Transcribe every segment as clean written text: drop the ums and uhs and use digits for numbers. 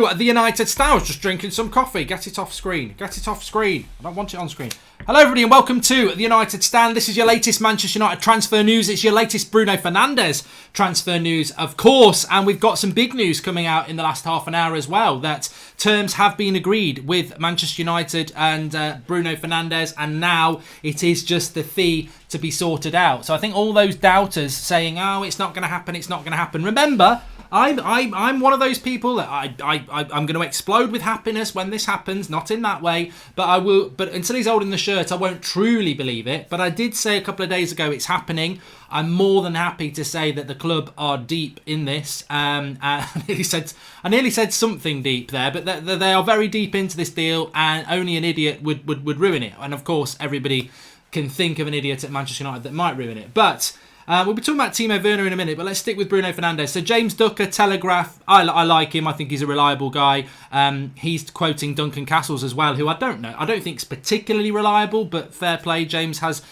The United Stars just drinking some coffee. Get it off screen. Get it off screen. I don't want it on screen. Hello everybody and welcome to The United Stand. This is your latest Manchester United transfer news. It's your latest Bruno Fernandes transfer news, of course. And we've got some big news coming out in the last half an hour as well. That terms have been agreed with Manchester United and Bruno Fernandes. And now it is just the fee to be sorted out. So I think all those doubters saying, oh, it's not going to happen, it's not going to happen. Remember, I'm one of those people that I'm going to explode with happiness when this happens. Not in that way, but I will. But until he's holding the shirt, I won't truly believe it. But I did say a couple of days ago it's happening. I'm more than happy to say that the club are deep in this. I nearly said something deep there, but they are very deep into this deal, and only an idiot would ruin it. And of course, everybody can think of an idiot at Manchester United that might ruin it, but. We'll be talking about Timo Werner in a minute, but let's stick with Bruno Fernandes. So James Ducker, Telegraph, I like him. I think he's a reliable guy. He's quoting Duncan Castles as well, who I don't know. I don't think is particularly reliable, but fair play. James has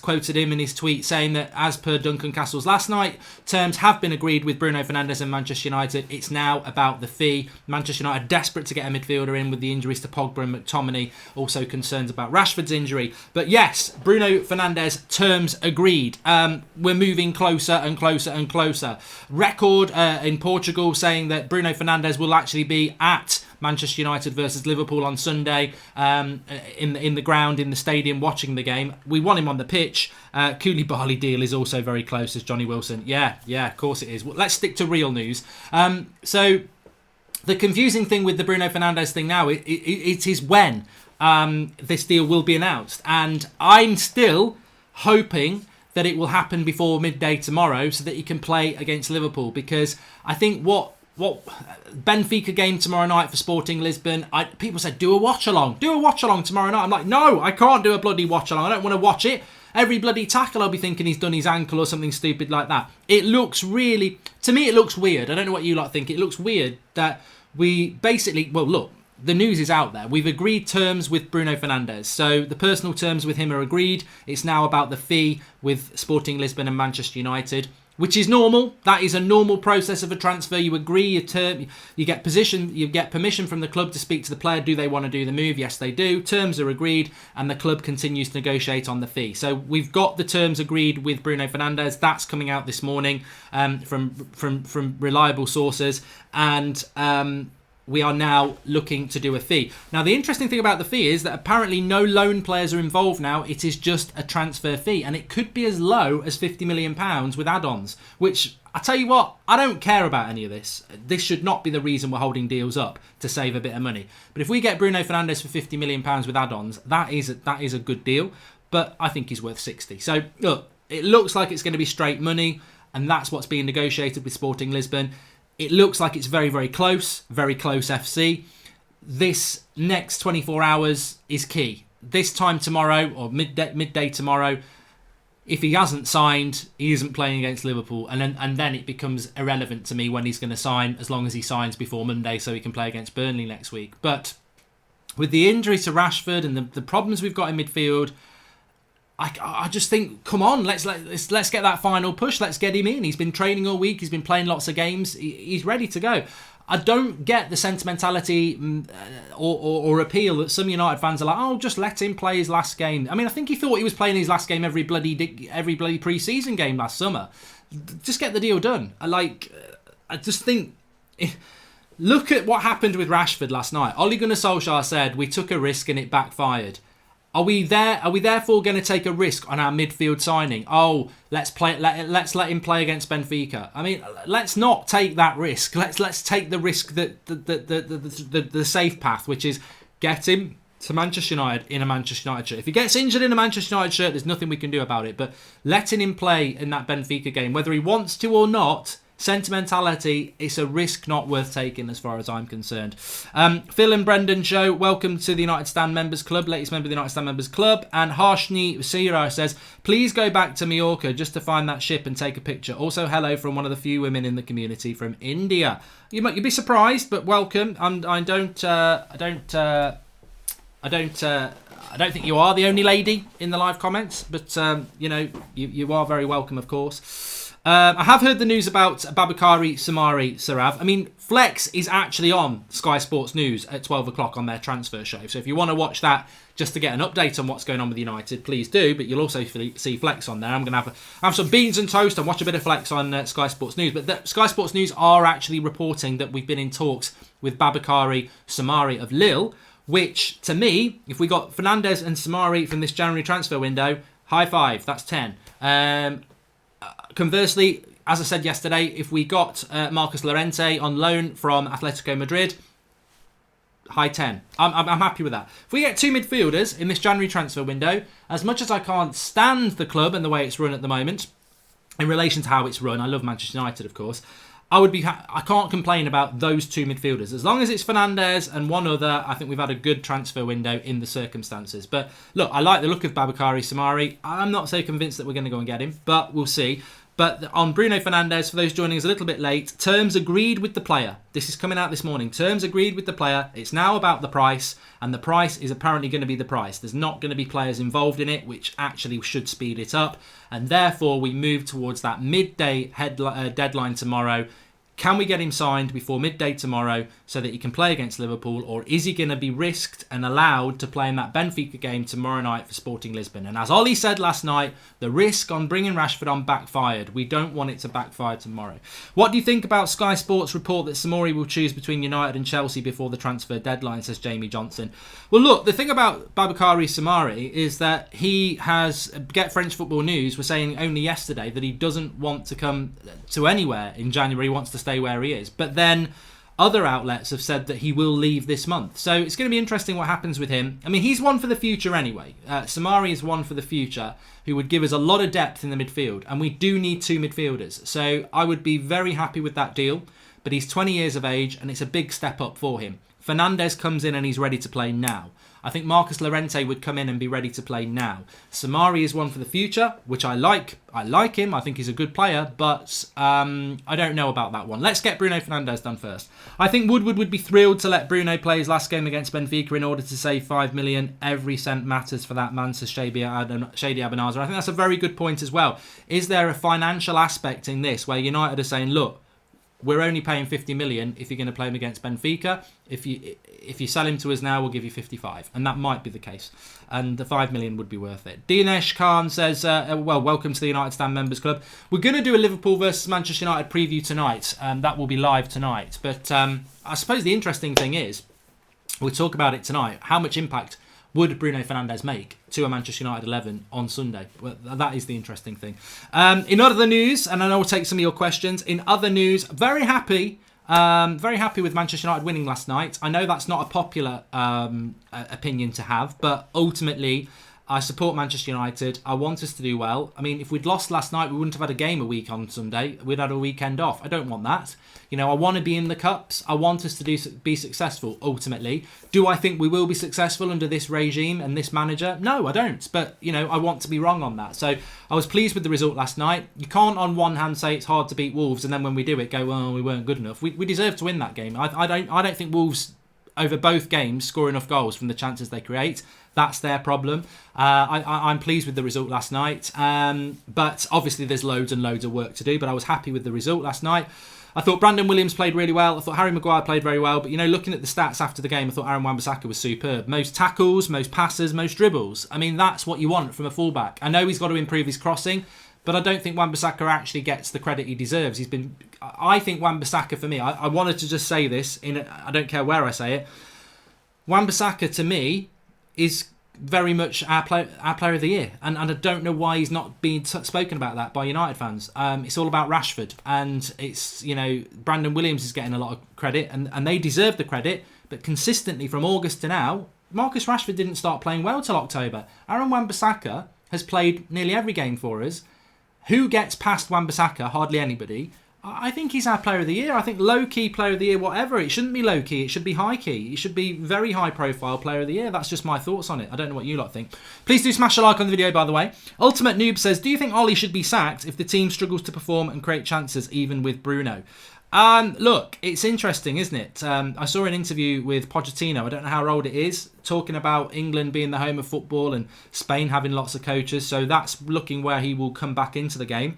quoted him in his tweet saying that as per Duncan Castles last night, terms have been agreed with Bruno Fernandes and Manchester United. It's now about the fee. Manchester United desperate to get a midfielder in with the injuries to Pogba and McTominay. Also concerns about Rashford's injury. But yes, Bruno Fernandes, terms agreed. We're moving closer and closer and closer. Record in Portugal saying that Bruno Fernandes will actually be at Manchester United versus Liverpool on Sunday in the ground, in the stadium, watching the game. We want him on the pitch. Koulibaly deal is also very close, as Johnny Wilson. Yeah, of course it is. Well, let's stick to real news. So the confusing thing with the Bruno Fernandes thing now, it is when this deal will be announced. And I'm still hoping that it will happen before midday tomorrow so that he can play against Liverpool, because I think what Benfica game tomorrow night for Sporting Lisbon, people said do a watch along tomorrow night. I'm like, no, I can't do a bloody watch along. I don't want to watch it. Every bloody tackle I'll be thinking he's done his ankle or something stupid like that. It looks really, to me it looks weird. I don't know what you lot think. It looks weird that we basically, well look, the news is out there. We've agreed terms with Bruno Fernandes. So the personal terms with him are agreed. It's now about the fee with Sporting Lisbon and Manchester United, which is normal. That is a normal process of a transfer. You agree your term, you get permission from the club to speak to the player. Do they want to do the move? Yes, they do. Terms are agreed, and the club continues to negotiate on the fee. So we've got the terms agreed with Bruno Fernandes. That's coming out this morning from reliable sources, and we are now looking to do a fee. Now, the interesting thing about the fee is that apparently no loan players are involved now. It is just a transfer fee, and it could be as low as £50 million with add-ons, which, I tell you what, I don't care about any of this. This should not be the reason we're holding deals up, to save a bit of money. But if we get Bruno Fernandes for £50 million with add-ons, that is a good deal, but I think he's worth 60. So, look, it looks like it's going to be straight money, and that's what's being negotiated with Sporting Lisbon. It looks like it's very, very close FC. This next 24 hours is key. This time tomorrow, or midday tomorrow, if he hasn't signed, he isn't playing against Liverpool. And then it becomes irrelevant to me when he's going to sign, as long as he signs before Monday so he can play against Burnley next week. But with the injury to Rashford and the problems we've got in midfield, I just think, come on, let's get that final push. Let's get him in. He's been training all week. He's been playing lots of games. He's ready to go. I don't get the sentimentality or appeal that some United fans are like, oh, just let him play his last game. I mean, I think he thought he was playing his last game every bloody pre-season game last summer. Just get the deal done. I just think, look at what happened with Rashford last night. Ole Gunnar Solskjaer said we took a risk and it backfired. Are we therefore going to take a risk on our midfield signing? Oh, let's let him play against Benfica. I mean, let's not take that risk. Let's take the risk that the safe path, which is get him to Manchester United in a Manchester United shirt. If he gets injured in a Manchester United shirt, there's nothing we can do about it. But letting him play in that Benfica game, whether he wants to or not, sentimentality, it's a risk not worth taking as far as I'm concerned. Phil and Brendan Joe, welcome to the United Stand Members Club, latest member of the United Stand Members Club. And Harshni Sira says, please go back to Mallorca just to find that ship and take a picture. Also, hello from one of the few women in the community from India. You'd be surprised, but welcome. I don't think you are the only lady in the live comments, but you are very welcome, of course. I have heard the news about Babakari Samari Sarav. I mean, Flex is actually on Sky Sports News at 12 o'clock on their transfer show. So if you want to watch that just to get an update on what's going on with United, please do. But you'll also see Flex on there. I'm going to have some beans and toast and watch a bit of Flex on Sky Sports News. But Sky Sports News are actually reporting that we've been in talks with Babakari Samari of Lille, which, to me, if we got Fernandes and Samari from this January transfer window, high five, that's 10. Conversely, as I said yesterday, if we got Marcus Llorente on loan from Atletico Madrid, high 10. I'm happy with that. If we get 2 midfielders in this January transfer window, as much as I can't stand the club and the way it's run at the moment, in relation to how it's run, I love Manchester United, of course, I can't complain about those 2 midfielders. As long as it's Fernandes and one other, I think we've had a good transfer window in the circumstances. But look, I like the look of Babakari Samari. I'm not so convinced that we're going to go and get him, but we'll see. But on Bruno Fernandes, for those joining us a little bit late, terms agreed with the player. This is coming out this morning. Terms agreed with the player. It's now about the price, and the price is apparently going to be the price. There's not going to be players involved in it, which actually should speed it up. And therefore, we move towards that midday deadline tomorrow. Can we get him signed before midday tomorrow so that he can play against Liverpool, or is he going to be risked and allowed to play in that Benfica game tomorrow night for Sporting Lisbon? And as Ollie said last night, the risk on bringing Rashford on backfired. We don't want it to backfire tomorrow. What do you think about Sky Sports' report that Samori will choose between United and Chelsea before the transfer deadline, says Jamie Johnson? Well, look, the thing about Babakari Samari is that he has, Get French Football News were saying only yesterday that he doesn't want to come to anywhere in January. He wants to stay where he is. But then other outlets have said that he will leave this month. So it's going to be interesting what happens with him. I mean, he's one for the future anyway. Samari is one for the future who would give us a lot of depth in the midfield. And we do need 2 midfielders. So I would be very happy with that deal. But he's 20 years of age and it's a big step up for him. Fernandes comes in and he's ready to play now. I think Marcus Llorente would come in and be ready to play now. Samari is one for the future, which I like. I like him. I think he's a good player, but I don't know about that one. Let's get Bruno Fernandes done first. I think Woodward would be thrilled to let Bruno play his last game against Benfica in order to save 5 million. Every cent matters for that man, says Shady Abenazer. I think that's a very good point as well. Is there a financial aspect in this where United are saying, look, we're only paying 50 million if you're going to play him against Benfica. If you sell him to us now, we'll give you 55. And that might be the case. And the 5 million would be worth it. Dinesh Khan says, welcome to the United Stand Members Club. We're going to do a Liverpool versus Manchester United preview tonight. That will be live tonight. But I suppose the interesting thing is, we'll talk about it tonight, how much impact would Bruno Fernandes make to a Manchester United 11 on Sunday? Well, that is the interesting thing. In other news, and I know we'll take some of your questions. In other news, very happy with Manchester United winning last night. I know that's not a popular opinion to have, but ultimately, I support Manchester United. I want us to do well. I mean, if we'd lost last night, we wouldn't have had a game a week on Sunday. We'd had a weekend off. I don't want that. You know, I want to be in the cups. I want us to be successful, ultimately. Do I think we will be successful under this regime and this manager? No, I don't. But, you know, I want to be wrong on that. So I was pleased with the result last night. You can't, on one hand, say it's hard to beat Wolves, and then when we do it, go, well, we weren't good enough. We deserve to win that game. I don't think Wolves, over both games, score enough goals from the chances they create. That's their problem. I'm pleased with the result last night. But obviously there's loads and loads of work to do. But I was happy with the result last night. I thought Brandon Williams played really well. I thought Harry Maguire played very well. But, you know, looking at the stats after the game, I thought Aaron Wan-Bissaka was superb. Most tackles, most passes, most dribbles. I mean, that's what you want from a fullback. I know he's got to improve his crossing, but I don't think Wan-Bissaka actually gets the credit he deserves. I think Wan-Bissaka, for me, I wanted to just say this, I don't care where I say it. Wan-Bissaka, to me, is very much our player of the year, and I don't know why he's not being spoken about that by United fans. It's all about Rashford, and it's, you know, Brandon Williams is getting a lot of credit, and they deserve the credit, but consistently from August to now, Marcus Rashford didn't start playing well till October. Aaron Wan-Bissaka has played nearly every game for us. Who gets past Wan-Bissaka? Hardly anybody. I think he's our player of the year. I think low-key player of the year, whatever. It shouldn't be low-key. It should be high-key. It should be very high-profile player of the year. That's just my thoughts on it. I don't know what you lot think. Please do smash a like on the video, by the way. Ultimate Noob says, do you think Ollie should be sacked if the team struggles to perform and create chances, even with Bruno? Look, it's interesting, isn't it? I saw an interview with Pochettino. I don't know how old it is, talking about England being the home of football and Spain having lots of coaches. So that's looking where he will come back into the game.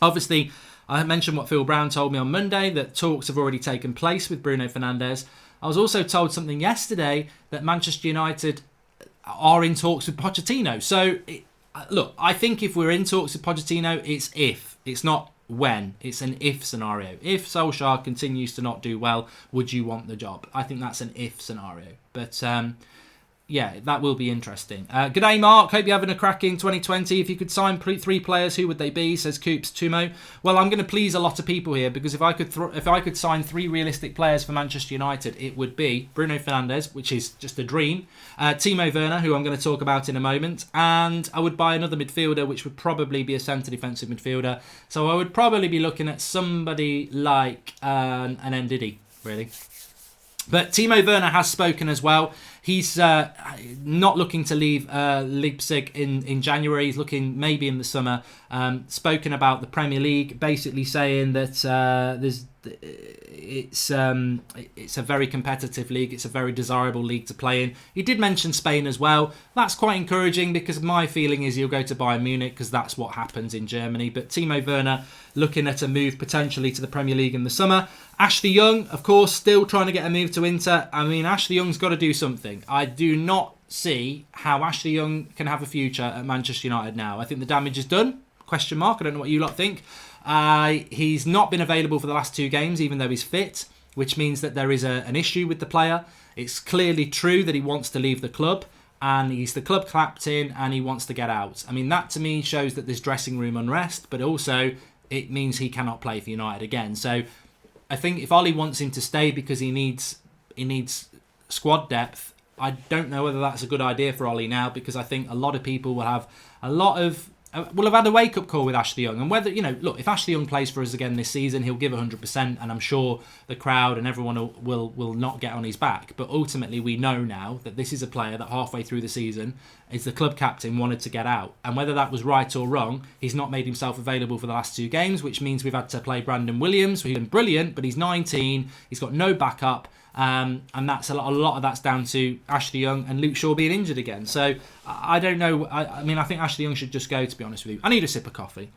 Obviously, I mentioned what Phil Brown told me on Monday, that talks have already taken place with Bruno Fernandes. I was also told something yesterday that Manchester United are in talks with Pochettino. So, look, I think if we're in talks with Pochettino, it's if. It's not when. It's an if scenario. If Solskjaer continues to not do well, would you want the job? I think that's an if scenario. But yeah, that will be interesting. G'day, Mark. Hope you're having a cracking 2020. If you could sign 3 players, who would they be? Says Coops Tumo. Well, I'm going to please a lot of people here, because if I could sign 3 realistic players for Manchester United, it would be Bruno Fernandes, which is just a dream. Timo Werner, who I'm going to talk about in a moment, and I would buy another midfielder, which would probably be a centre defensive midfielder. So I would probably be looking at somebody like an Ndidi, really. But Timo Werner has spoken as well. He's not looking to leave Leipzig in January. He's looking maybe in the summer. Spoken about the Premier League, basically saying that it's a very competitive league. It's a very desirable league to play in. He did mention Spain as well. That's quite encouraging, because my feeling is he'll go to Bayern Munich, because that's what happens in Germany. But Timo Werner looking at a move potentially to the Premier League in the summer. Ashley Young, of course, still trying to get a move to Inter. I mean, Ashley Young's got to do something. I do not see how Ashley Young can have a future at Manchester United now. I think the damage is done. Question mark. I don't know what you lot think. He's not been available for the last 2 games, even though he's fit, which means that there is an issue with the player. It's clearly true that he wants to leave the club, and he's the club captain, and he wants to get out. I mean, that to me shows that there's dressing room unrest, but also it means he cannot play for United again. So I think if Ollie wants him to stay because he needs squad depth, I don't know whether that's a good idea for Ollie now, because I think a lot of people will have had a wake-up call with Ashley Young. And whether, look, if Ashley Young plays for us again this season, he'll give 100%, and I'm sure the crowd and everyone will not get on his back. But ultimately, we know now that this is a player that halfway through the season is the club captain, wanted to get out. And whether that was right or wrong, he's not made himself available for the last 2 games, which means we've had to play Brandon Williams, who's been brilliant, but he's 19, he's got no backup. And that's a lot of that's down to Ashley Young and Luke Shaw being injured again. So I don't know. I mean, I think Ashley Young should just go, to be honest with you. I need a sip of coffee.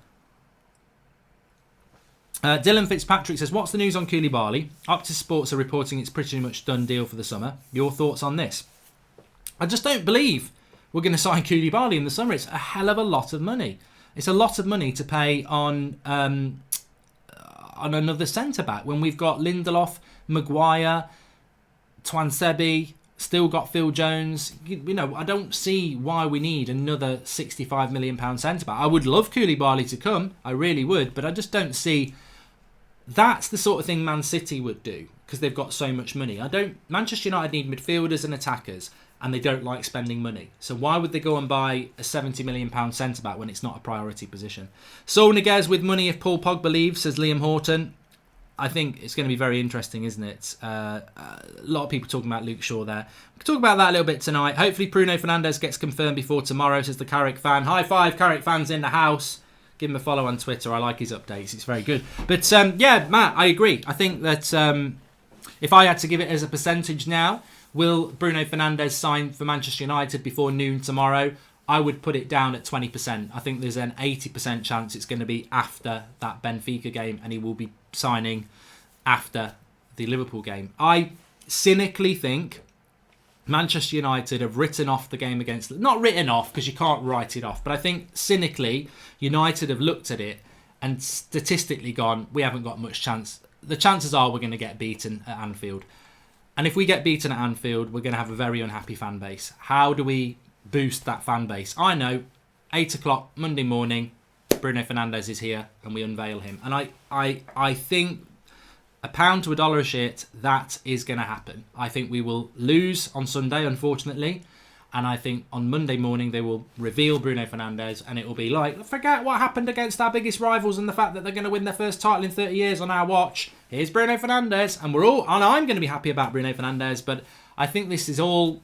Dylan Fitzpatrick says, what's the news on Koulibaly? Optus Sports are reporting it's pretty much done deal for the summer. Your thoughts on this? I just don't believe we're going to sign Koulibaly in the summer. It's a hell of a lot of money. It's a lot of money to pay on another centre-back when we've got Lindelof, Maguire, Twansebi, still got Phil Jones. I don't see why we need another £65 million centre-back. I would love Koulibaly to come, I really would, but I just don't see. That's the sort of thing Man City would do, because they've got so much money. Manchester United need midfielders and attackers, and they don't like spending money. So why would they go and buy a £70 million centre-back when it's not a priority position? Saul Niguez with money if Paul Pogba leaves, says Liam Horton. I think it's going to be very interesting, isn't it? A lot of people talking about Luke Shaw there. We'll talk about that a little bit tonight. Hopefully Bruno Fernandes gets confirmed before tomorrow, says the Carrick fan. High five, Carrick fans in the house. Give him a follow on Twitter. I like his updates. It's very good. But yeah, Matt, I agree. I think that if I had to give it as a percentage now, will Bruno Fernandes sign for Manchester United before noon tomorrow? I would put it down at 20%. I think there's an 80% chance it's going to be after that Benfica game, and he will be signing after the Liverpool game. I cynically think Manchester United have written off the game against... Not written off, because you can't write it off, but I think cynically United have looked at it and statistically gone, we haven't got much chance. The chances are we're going to get beaten at Anfield. And if we get beaten at Anfield, we're going to have a very unhappy fan base. How do we boost that fan base? I know, 8 o'clock Monday morning, Bruno Fernandes is here and we unveil him. And I think £1 to $1 a shit, that is going to happen. I think we will lose on Sunday, unfortunately. And I think on Monday morning they will reveal Bruno Fernandes, and it will be like, forget what happened against our biggest rivals and the fact that they're going to win their first title in 30 years on our watch. Here's Bruno Fernandes, and I'm going to be happy about Bruno Fernandes, but I think this is all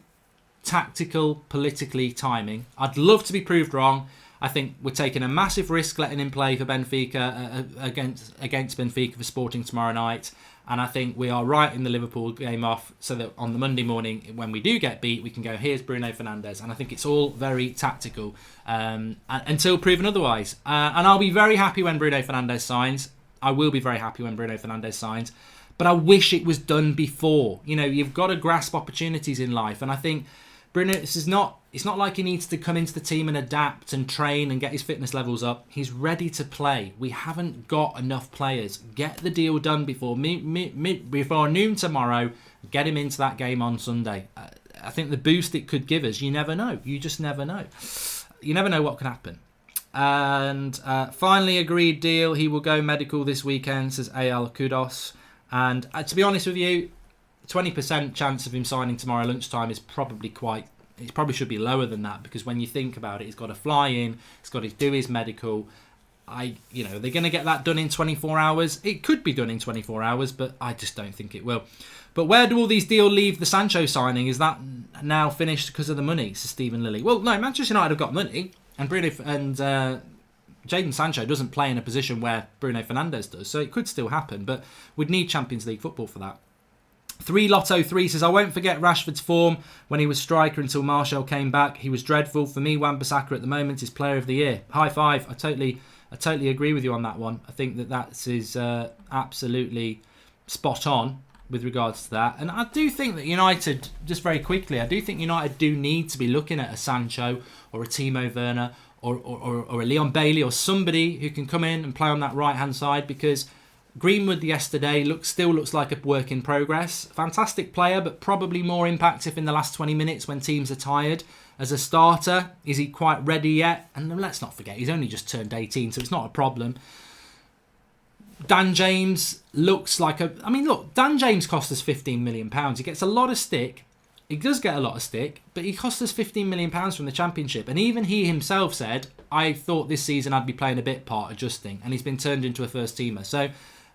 tactical, politically timing. I'd love to be proved wrong. I think we're taking a massive risk letting him play for Benfica against Benfica for Sporting tomorrow night. And I think we are writing the Liverpool game off so that on the Monday morning, when we do get beat, we can go, here's Bruno Fernandes. And I think it's all very tactical until proven otherwise. And I'll be very happy when Bruno Fernandes signs. I will be very happy when Bruno Fernandes signs. But I wish it was done before. You know, you've got to grasp opportunities in life. And I think Bruno, it's not like he needs to come into the team and adapt and train and get his fitness levels up. He's ready to play. We haven't got enough players. Get the deal done before noon tomorrow. Get him into that game on Sunday. I think the boost it could give us, you never know. You just never know. You never know what can happen. And finally, agreed deal. He will go medical this weekend, says AL Kudos. And to be honest with you, 20% chance of him signing tomorrow lunchtime is probably it probably should be lower than that, because when you think about it, he's got to fly in, he's got to do his medical. They're going to get that done in 24 hours. It could be done in 24 hours, but I just don't think it will. But where do all these deals leave the Sancho signing? Is that now finished because of the money, says Stephen Lilly? Well, no, Manchester United have got money, and Jadon Sancho doesn't play in a position where Bruno Fernandes does, so it could still happen, but we'd need Champions League football for that. 3Lotto3 says, I won't forget Rashford's form when he was striker until Martial came back. He was dreadful. For me, Wan-Bissaka at the moment is player of the year. High five. I totally agree with you on that one. I think that is absolutely spot on with regards to that. And I do think that United, just very quickly, I do think United do need to be looking at a Sancho or a Timo Werner or a Leon Bailey or somebody who can come in and play on that right-hand side, because Greenwood yesterday still looks like a work in progress. Fantastic player, but probably more impactful in the last 20 minutes when teams are tired. As a starter, is he quite ready yet? And let's not forget, he's only just turned 18, so it's not a problem. Dan James looks like Dan James cost us £15 million. He gets a lot of stick. He does get a lot of stick, but he cost us £15 million from the Championship. And even he himself said, I thought this season I'd be playing a bit part, adjusting. And he's been turned into a first teamer. So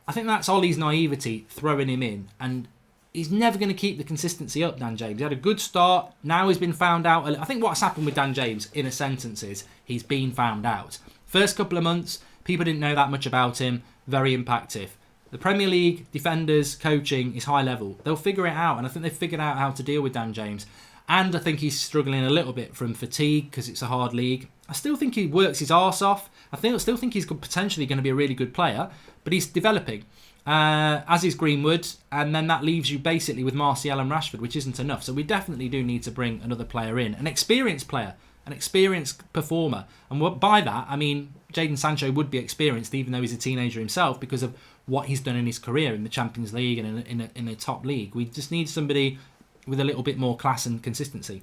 I think that's Ollie's naivety throwing him in. And he's never going to keep the consistency up, Dan James. He had a good start. Now he's been found out. I think what's happened with Dan James, in a sentence, is he's been found out. First couple of months, people didn't know that much about him. Very impactful. The Premier League, defenders, coaching is high level. They'll figure it out, and I think they've figured out how to deal with Dan James. And I think he's struggling a little bit from fatigue because it's a hard league. I still think he works his arse off. I still think he's potentially going to be a really good player, but he's developing, as is Greenwood, and then that leaves you basically with Martial and Rashford, which isn't enough. So we definitely do need to bring another player in, an experienced player, an experienced performer. And by that, I mean Jadon Sancho would be experienced, even though he's a teenager himself, because of what he's done in his career in the Champions League and in a top league. We just need somebody with a little bit more class and consistency.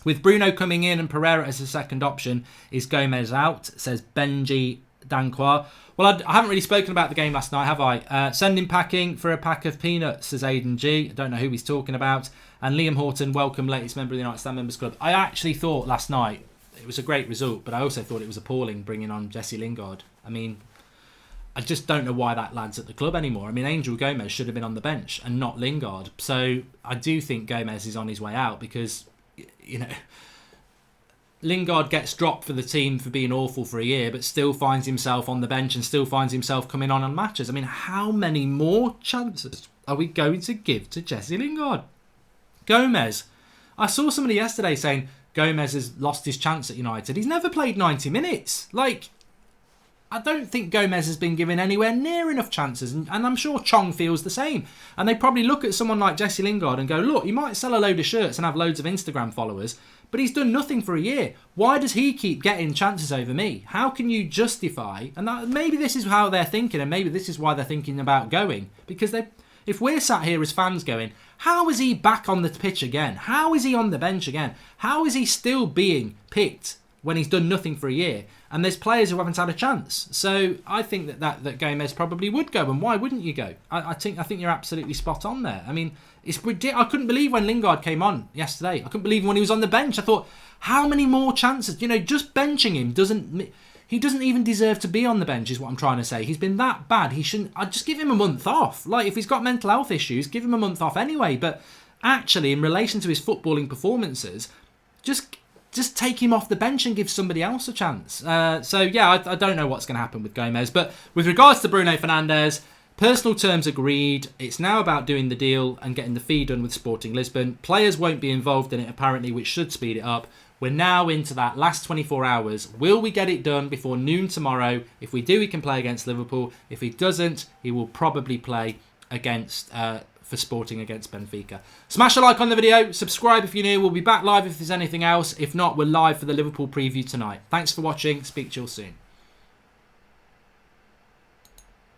With Bruno coming in and Pereira as a second option, is Gomez out, says Benji Danquois. Well, I haven't really spoken about the game last night, have I? Send him packing for a pack of peanuts, says Aidan G. I don't know who he's talking about. And Liam Horton, welcome, latest member of the United Stand Members Club. I actually thought last night it was a great result, but I also thought it was appalling bringing on Jesse Lingard. I mean, I just don't know why that lad's at the club anymore. I mean, Angel Gomez should have been on the bench and not Lingard. So I do think Gomez is on his way out because, Lingard gets dropped for the team for being awful for a year, but still finds himself on the bench and still finds himself coming on matches. I mean, how many more chances are we going to give to Jesse Lingard? Gomez. I saw somebody yesterday saying Gomez has lost his chance at United. He's never played 90 minutes. I don't think Gomez has been given anywhere near enough chances, and I'm sure Chong feels the same. And they probably look at someone like Jesse Lingard and go, look, he might sell a load of shirts and have loads of Instagram followers, but he's done nothing for a year. Why does he keep getting chances over me? How can you justify, maybe this is how they're thinking, and maybe this is why they're thinking about going, because if we're sat here as fans going, how is he back on the pitch again? How is he on the bench again? How is he still being picked when he's done nothing for a year? And there's players who haven't had a chance. So I think that Gomez probably would go. And why wouldn't you go? I think you're absolutely spot on there. I mean, it's ridiculous. I couldn't believe when Lingard came on yesterday. I couldn't believe when he was on the bench. I thought, how many more chances? Just benching him he doesn't even deserve to be on the bench, is what I'm trying to say. He's been that bad. I'd just give him a month off. If he's got mental health issues, give him a month off anyway. But actually, in relation to his footballing performances, just take him off the bench and give somebody else a chance. I don't know what's going to happen with Gomez. But with regards to Bruno Fernandes, Personal terms agreed. It's now about doing the deal and getting the fee done with Sporting Lisbon. Players won't be involved in it apparently, which should speed it up. We're now into that last 24 hours. Will we get it done before noon tomorrow? If we do, he can play against Liverpool. If he doesn't, he will probably play against for Sporting against Benfica. Smash a like on the video. Subscribe if you're new. We'll be back live if there's anything else. If not, we're live for the Liverpool preview tonight. Thanks for watching. Speak to you all soon.